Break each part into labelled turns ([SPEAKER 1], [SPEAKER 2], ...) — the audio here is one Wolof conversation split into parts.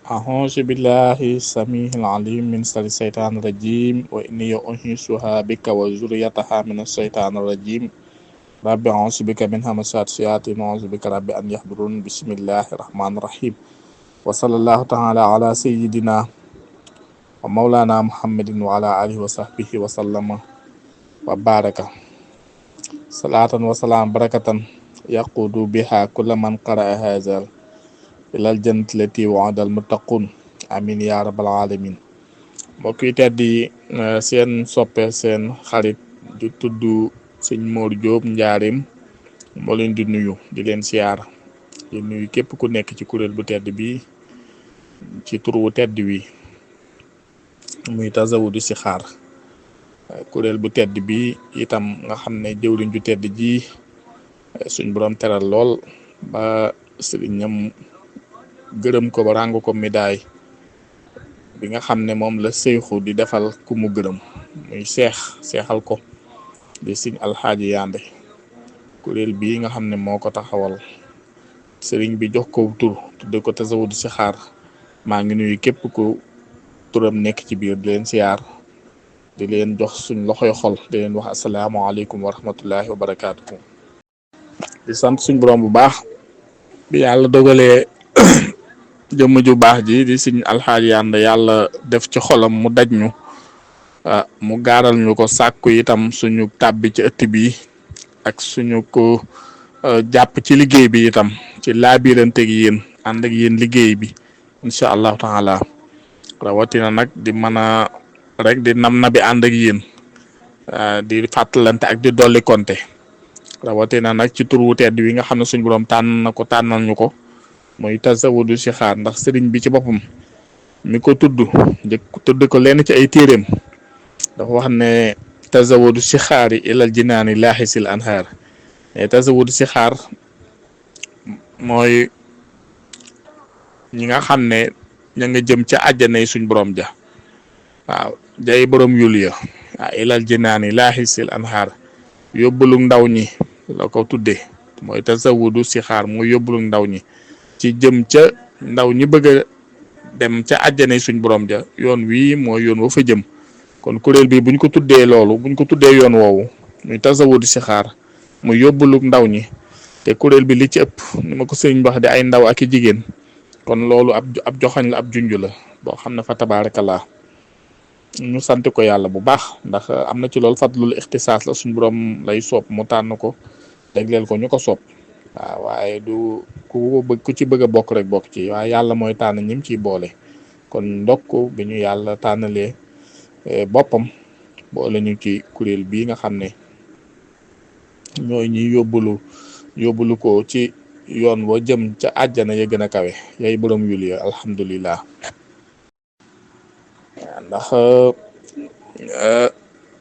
[SPEAKER 1] أعوذ بالله السميع العليم من شر الشيطان الرجيم وإني أعيذها بك وذريتها من الشيطان الرجيم رب أعوذ بك من همزات الشياطين وأعوذ بك رب أن يحضرون بسم الله الرحمن الرحيم وصلى الله تعالى على سيدنا ومولانا محمد وعلى آله وصحبه وسلم وبارك صلاة وسلام بركة يقود بها كل من قرأ هذا ilal jannati lati wa'adal muttaqun amin ya rabbal alamin mbokk yi tedd yi seen soppe seen xarit di tudd sëñ Mor Diop Njaareem moo leen di nuyu di leen siyaar di nuyu képp ku nekk ci kuréel bu tedd bi ci tur wu tedd wi muy Tazawudu Sixaar kuréel bu tedd bi itam nga xam ne jëwriñ ju tedd ji suñ borom teral lool ba sëriñam gërëm ko ba ràng ko médaille bi nga xam ne moom la seyxu di defal ku mu gërëm muy seexal ko di siñ alxaaji Yande kuréel bii nga xam ne moo ko taxawal sëriñ bi jox ko tur tudde ko Tazawudu Sixaar maa ngi nuyu képp ku turam nekk ci biir di leen siyaar di leen jox suñ loxoy xol di leen wax asalaamaaleykum wa rahmatullahi wa barakaatuhu di sant suñ borom bu baax bi yàlla dogalee jëmm ju baax ji di siñ alxaaji Yande yàlla def ci xolam mu daj ñu mu gaaral ñu ko sàkku itam suñu tàbbi ci ëtt bi ak suñu ko jàpp ci liggéey bi itam ci laabiranteeg yéen ànd ak yéen liggéey bi incha allahu taala rawatina nag di mën a rek di nam na bi ànd ak yéen di fàttalante ak di dolli konte rawatina nag ci tur wu tedd wi nga xam ne suñu borom tànn na ko tànnal ñu ko mooy Tazawudu Sixaar ndax sëriñ bi ci boppam mi ko tudd ko lenn ci ay téeréem dafa wax ne Tazawudu Sixaari ilal jinaani laaxisil anhaar mais Tazawudu Sixaar mooy ñi nga xam ne ña nga jëm ca àjjanay suñ borom ja waaw jay borom yul ya waaw ilal jinaani laaxisil anhaar yóbbulu ndaw ñi la ko tuddee mooy Tazawudu Sixaar mooy yóbbulu ndaw ñi ci jëm ca ndaw ñi bëgg a dem ca àjjana suñ borom ja yoon wii mooy yoon wa fa jëm kon kuréel bi buñ ko tuddee loolu buñ ko tuddee yoon woowu muy Tazawudu Sixaar mu yóbbulu ndaw ñi te kuréel bi li ci ëpp ni ma ko sëriñ wax di ay ndaw ak i jigéen kon loolu ab joxañ la ab junj la boo xam ne fa tabaarakallah ñu sant ko yàlla bu baax ndax am na ci loolu fadlul ixtisaas la suñ borom lay soob mu tànn ko dégleel ko ñu ko soob waaw waaye du ku ci bëgg a bokk rek bokk ci waaye yàlla mooy tànn ñim ciy boole kon ndokk bi ñu yàlla tànnalee boppam boole ñu ci kuréel bii nga xam ne ñooy ñi yóbbulu ko ci yoon wa jëm ca àjjana ya gën a kawe yay borom yul ya alhamdulillah ndax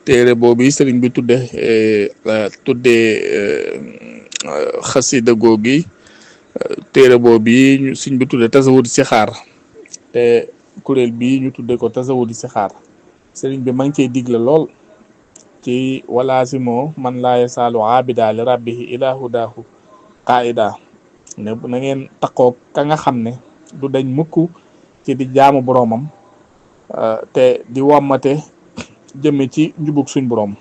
[SPEAKER 1] téere boobu sëriñ bi tuddee xasida googi téere boobu suñ bi tudde Tazawudu Sixaar te kuréel bii ñu tudde ko Tazawudu Sixaar sëriñ bi ma ngi cey digle lool ci walaasimo man laa yasaalu abida li rabbihi ila hudahu qaida ne na ngeen taqoo ka nga xam ne du dañ mukk ci di jaamu boroomam te di wommate jëme ci njubug suñ boroom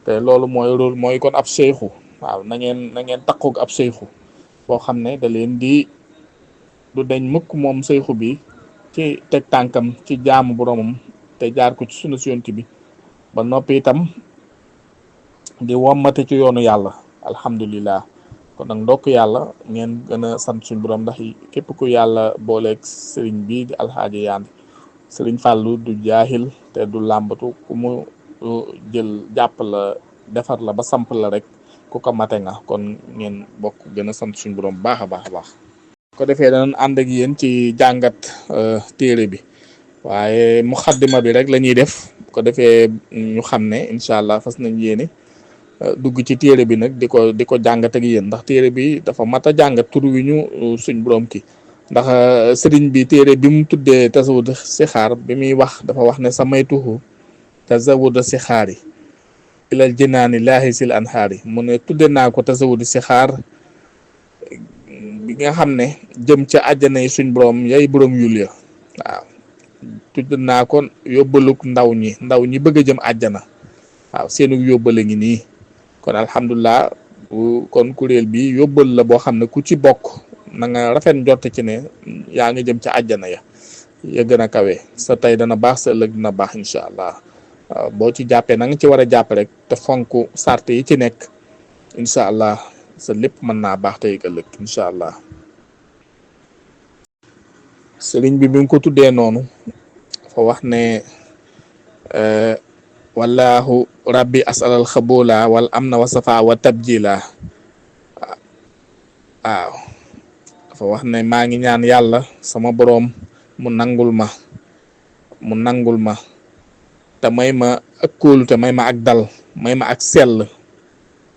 [SPEAKER 1] te loolu mooy kon ab seyxu waaw na ngeen takkoog ab seyxu boo xam ne da leen di du dañ mukk moom seyxu bi ci teg tànkam ci jaamu boromam te jaar ko ci sunu yonent bi ba noppi itam di wommate ci yoonu yàlla alhamdulillah kon nag ndokk yàlla ngeen gën a sant suñu borom ndax képp ku yàlla booleeg sëriñ bi di alxaaji Yande sëriñ Fàllu du jaahil te du làmbatu ku mu jël jàpp la defar la ba samp la rek ku ko mate nga kon ngeen bokk gën a sant suñu borom baax a baax a baax ko defee danañ ànd ak yéen ci jàngat téere bi waaye muxaddima bi rek la ñuy def ko defee ñu xam ne incha allah fas nañ yéene dugg ci téere bi nag di ko jàngat ak yéen ndax téere bi dafa mat a jàngat tur wi ñu suñ borom ki ndax sëriñ bi téere bi mu tuddee Tazawudu Sixaar bi muy wax dafa wax ne samaytuhu Tazawudu Sixaari ilal jinaani laahisil anhaari mu ne tudde naa ko Tazawudu Sixaar bi nga xam ne jëm ca àjjana yi suñ borom yay borom yul ya waaw tudd naa ko yóbbaluk ndaw ñi bëgg a jëm àjjana waaw seenu yóbbale ngi nii kon alhamdulilah kon kuréel bi yóbbal la boo xam ne ku ci bokk na nga rafet njort ci ne yaa ngi jëm ca àjjana ya gën a kawe sa tey dana baax sa ëllëg dina baax incha allah waaw boo ci jàppee na nga ci war a jàpp rek te fonk sart yi ci nekk incha allah sa lépp mën naa baax tey ëllëg incha allah. sëriñ bi mu ko tuddee noonu fa wax ne wallahu rabbi asalal xaboola wal am na wasafa wa tabjila waaw dafa wax ne maa ngi ñaan yàlla sama boroom mu nangul ma te may ma ak kóolu te may ma ak dal may ma ak sell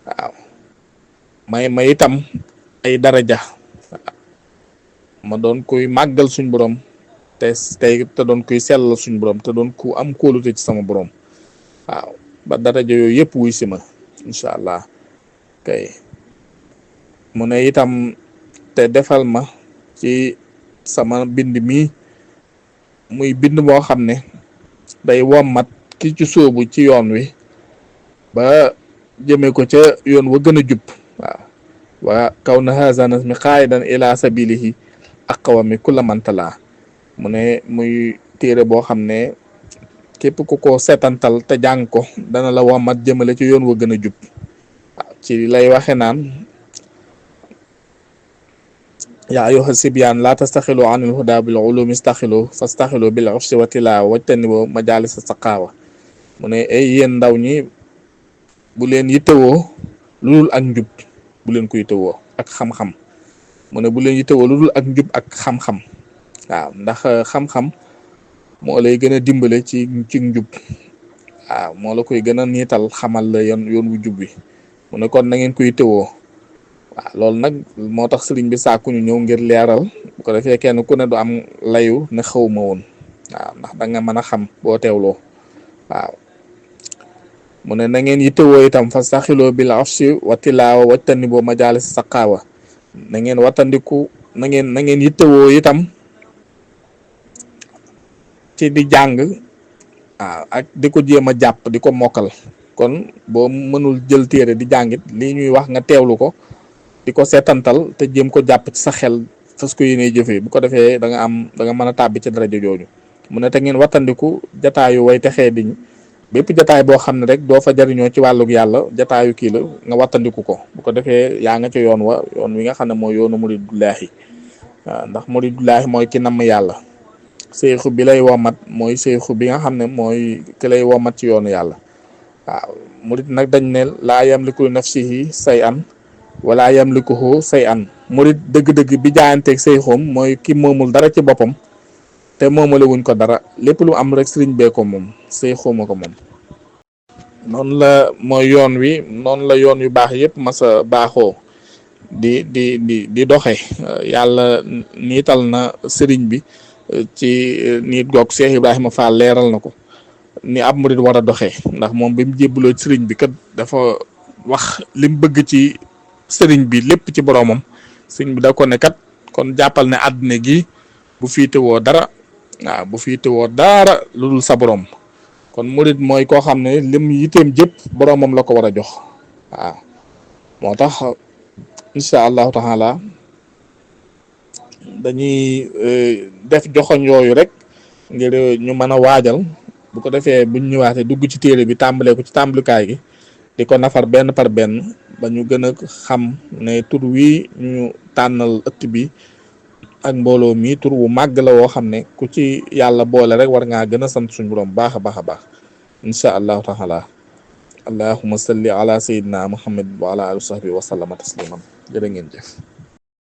[SPEAKER 1] waaw may ma itam ay daraja ma doon koy màggal suñ borom te doon koy sellal suñ borom te doon ku am kóolute ci sama borom waaw ba daraja yooyu yëpp wuy si ma incha allah kay mu ne itam te defal ma ci sama bind mi muy bind moo xam ne day wommat ki ci sóobu ci yoon wi ba jëme ko ca yoon wa gën a jub waaw wa kaw na hazanas mi qaidan ila sabilihi aqwami kulla mantala mu ne muy téere boo xam ne képp ku ko seetantal te jàng ko dana la wommat jëmale ci yoon wa gën a jub waaw ci lay waxe naan yaa ayyuha sibyaan laa tastaxilu anil huda bil ulumi istaxilu fastaxilu bil ufsi wa tilaawa wajtanibu majalisa saqaawa mu ne ay yéen ndaw ñi bu leen yittewoo lu dul ak njub bu leen ko yittewoo ak xam-xam mu ne bu leen yittewoo lu dul ak njub ak xam-xam waaw ndax xam-xam moo lay gën a dimbale ci njub waaw moo la koy gën a niital xamal la yoon wu jub bi mu ne kon na ngeen ko yittewoo waaw loolu nag moo tax sëriñ bi sàkku ñu ñëw ngir leeral bu ko defee kenn ku ne du am layu ne xawma woon waaw ndax da nga mën a xam boo teewloo waaw mu ne na ngeen yittewoo itam fastaxiloo bil afsi wa tilaawa wajtaniboo majaalis saqaawa na ngeen wattandiku na ngeen yittewoo itam ci di jàng waaw ak di ko jéem a jàpp di ko mokkal kon boo mënul jël téere di jàngit lii ñuy wax nga teewlu ko di ko seetantal te jéem ko jàpp ci sa xel fas ko yéene jëfee bu ko defee da nga mën a tàbbi ci daraja jooju mu ne te ngeen wattandiku jataayu way texee diñ bépp jataay boo xam ne rek doo fa jariñoo ci wàllug yàlla jataayu kii la nga wattandiku ko bu ko defee yaa nga ci yoon wi nga xam ne mooy yoonu muridullaahi waaw ndax muridullaahi mooy ki namm yàlla seyxu bi lay womat mooy seyxu bi nga xam ne mooy ki lay womat ci yoonu yàlla waaw murid nag dañ ne laa yamliku nafsihi say an wala yamlikuhu say an murid dëgg-dëgg bi jaayanteeg seyxoom mooy ki moomul dara ci boppam te moomale wuñ ko dara lépp lu am rek sëriñ bee ko moom seyxooma ko moom noonu la mooy yoon wi noonu la yoon yu baax yëpp masa baaxoo di doxe yàlla niital na sëriñ bi ci niit goog Cheikh Ibrahima Fall leeral na ko ni ab murid war a doxee ndax moom bi mu jébbaloo sëriñ bi kat dafa wax lim bëgg ci sëriñ bi lépp ci boroomam sëriñ bi da ko ne kat kon jàppal ne àdduna gi bu fiitewoo dara waaw bu fiitewoo dara lu dul sa boroom kon murid mooy koo xam ne lim yiteem jëpp boroomam la ko war a jox waaw moo tax incha allahu taala dañuy def joxoñ yooyu rek ngir ñu mën a waajal bu ko defee buñ ñëwaatee dugg ci téere bi tàmbalee ko ci tàmbalikaay gi di ko nafar benn par benn ba ñu gën a xam ne tur wi ñu tànnal ëtt bi ak mbooloo mi tur wu màgg la woo xam ne ku ci yàlla boole rek war ngaa gën a sant suñu borom baax a baax a baax incha allahu taala allahumma salli ala sayyidina muhammad wa ala alihi wa sahbihi wa sallama tasliman jërë ngeen jëf